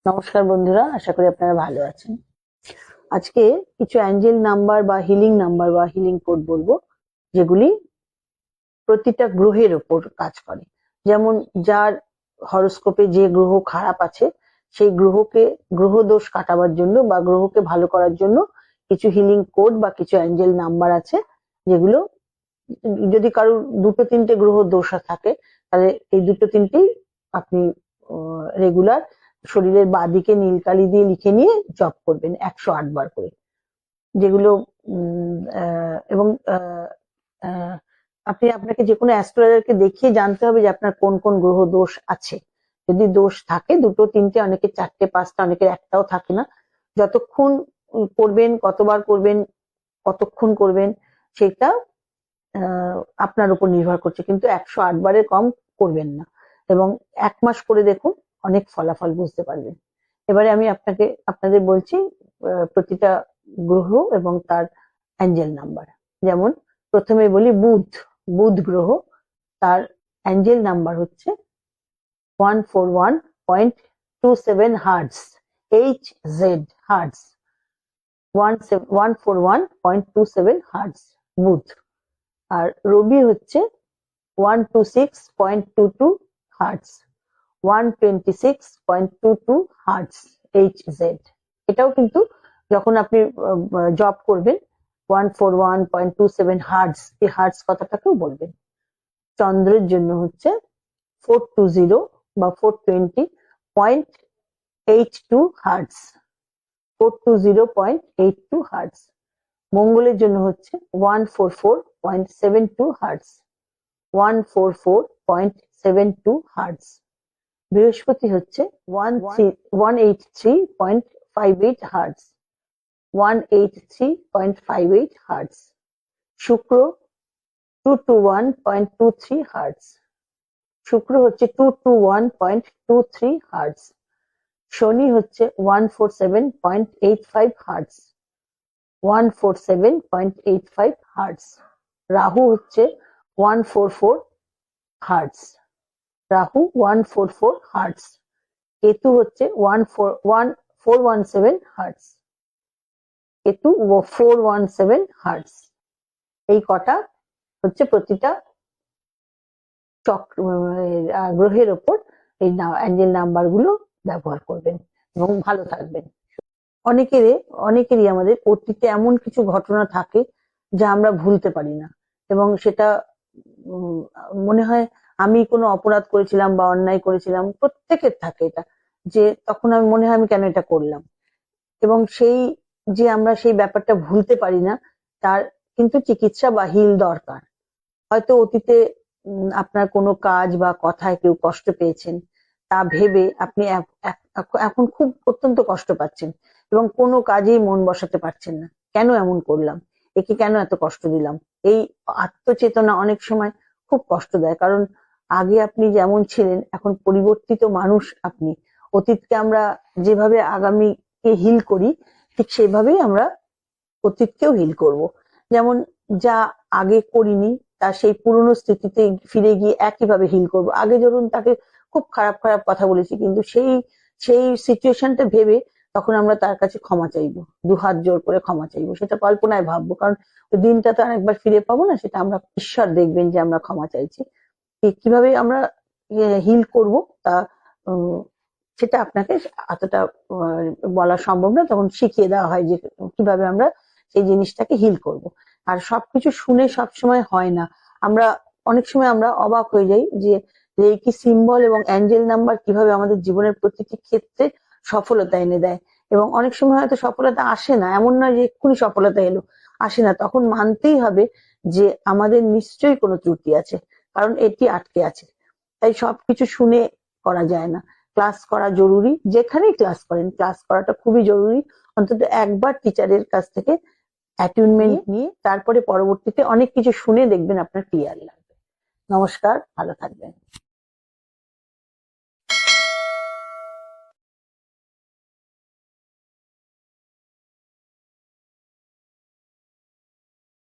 নমস্কার বন্ধুরা, আশা করি আপনারা ভালো আছেন। আজকে কিছু অ্যাঞ্জেল নাম্বার বা হিলিং কোড বলবো, যেগুলি প্রতিটা গ্রহের ওপর কাজ করে। যেমন যার হরোস্কোপে যে গ্রহ খারাপ আছে, সেই গ্রহ দোষ কাটাবার জন্য বা গ্রহকে ভালো করার জন্য কিছু হিলিং কোড বা কিছু অ্যাঞ্জেল নাম্বার আছে, যেগুলো যদি কারোর দুটো তিনটে গ্রহ দোষ থাকে, তাহলে এই দুটো তিনটেই আপনি রেগুলার শরীরের বাঁদিকে নীল কালি দিয়ে লিখে নিয়ে জপ করবেন 108 বার করে। যেগুলো এবং আপনাকে যে কোনো অ্যাস্ট্রোলজারকে দেখিয়ে জানতে হবে যে আপনার কোন কোন গ্রহ দোষ আছে। যদি দোষ থাকে দুটো তিনটে, অনেকে চারটে পাঁচটা, অনেকের একটাও থাকে না। যতক্ষণ করবেন, কতবার করবেন, কতক্ষণ করবেন, সেটা আপনার উপর নির্ভর করছে, কিন্তু 108 বারের কম করবেন না। এবং 1 মাস করে দেখুন, অনেক ফলাফল বুঝতে পারবেন। এবারে আমি আপনাদের বলছি প্রতিটা গ্রহ এবং তার অ্যাঞ্জেল নাম্বার। যেমন প্রথমে বলি বুধ গ্রহ, তার অ্যাঞ্জেল নাম্বার হচ্ছে 141.27 হার্টজ, HZ হার্টজ, 141.27 হার্টজ বুধ। আর রবি হচ্ছে 126.22 হার্টজ, 126.22 হার্টজ, HZ। এটাও কিন্তু যখন আপনি জব করবেন 141.27 হার্টজ, এই হার্টজ কথাটাকেও বলবেন। চন্দ্রের জন্য হচ্ছে 420 বা 420.82 হার্টজ, 420.82 হার্টজ। মঙ্গলের জন্য হচ্ছে 144.72 হার্টজ, 144.72 হার্টজ। বৃহস্পতি হচ্ছে 183.58 হার্টজ, 183.58 হার্টজ। শুক্র 221.23 হার্টজ, শুক্র হচ্ছে 221.23 হার্টজ। শনি হচ্ছে 147.85 হার্টজ, 147.85 হার্টজ। রাহু হচ্ছে 144 হার্টজ, রাহু 144 হার্টজ। কেতু হচ্ছে 417 হার্টজ, কেতু 417 হার্টজ। এই কটা হচ্ছে প্রতিটা গ্রহের ওপর এই অ্যাঞ্জেল নাম্বার গুলো ব্যবহার করবেন এবং ভালো থাকবেন। অনেকেরই আমাদের অতীতে এমন কিছু ঘটনা থাকে যা আমরা ভুলতে পারি না, এবং সেটা মনে হয় আমি কোনো অপরাধ করেছিলাম বা অন্যায় করেছিলাম। প্রত্যেকের থাকে এটা, যে তখন আমি মনে হয় আমি কেন এটা করলাম, এবং আমরা সেই ব্যাপারটা ভুলতে পারি না, তার কিন্তু চিকিৎসা বা হিল দরকার। হয়তো অতীতে আপনার কোনো কাজ বা কথায় কেউ কষ্ট পেয়েছেন, তা ভেবে আপনি এখন খুব অত্যন্ত কষ্ট পাচ্ছেন এবং কোনো কাজেই মন বসাতে পারছেন না। কেন এমন করলাম, একে কেন এত কষ্ট দিলাম? এই আত্মচেতনা অনেক সময় খুব কষ্ট দেয়, কারণ আগে আপনি যেমন ছিলেন, এখন পরিবর্তিত মানুষ আপনি। অতীতকে আমরা যেভাবে আগামীকে হিল করি, ঠিক সেভাবেই আমরা অতীতকেও হিল করব। যেমন যা আগে করিনি, তা সেই পুরনো স্মৃতিতে ফিরে গিয়ে একইভাবে হিল করব। আগে ধরুন তাকে খুব খারাপ খারাপ কথা বলেছি, কিন্তু সেই সিচুয়েশনটা ভেবে তখন আমরা তার কাছে ক্ষমা চাইবো, দুহাত জোর করে ক্ষমা চাইবো। সেটা কল্পনায় ভাববো, কারণ ওই দিনটা তো আর একবার ফিরে পাবো না। সেটা আমরা ঈশ্বর দেখবেন যে আমরা ক্ষমা চাইছি। কিভাবে আমরা হিল করব, তা সেটা আপনাকে এতটা বলা সম্ভব না। তখন শিখিয়ে দেওয়া হয় যে কিভাবে আমরা সেই জিনিসটাকে হিল করব। আর সবকিছু শুনে সবসময় হয় না। অনেক সময় আমরা অবাক হয়ে যাই যে রেকি সিম্বল এবং অ্যাঞ্জেল নাম্বার কিভাবে আমাদের জীবনের প্রতিটি ক্ষেত্রে সফলতা এনে দেয়। এবং অনেক সময় হয়তো সফলতা আসে না, এমন নয় যে এক্ষুনি সফলতা এলো, আসে না। তখন মানতেই হবে যে আমাদের নিশ্চয়ই কোনো ত্রুটি আছে, কারণ এটি আটকে আছে। তাই সবকিছু শুনে করা যায় না। ক্লাস করা জরুরি, যেখানেই ক্লাস করেন ক্লাস করাটা খুবই জরুরি। অন্তত একবার টিচারের কাছ থেকে অ্যাটেনমেন্ট নিয়ে তারপরে পরবর্তীতে অনেক কিছু শুনে দেখবেন আপনার ক্লিয়ার লাগবে। নমস্কার, ভালো থাকবেন।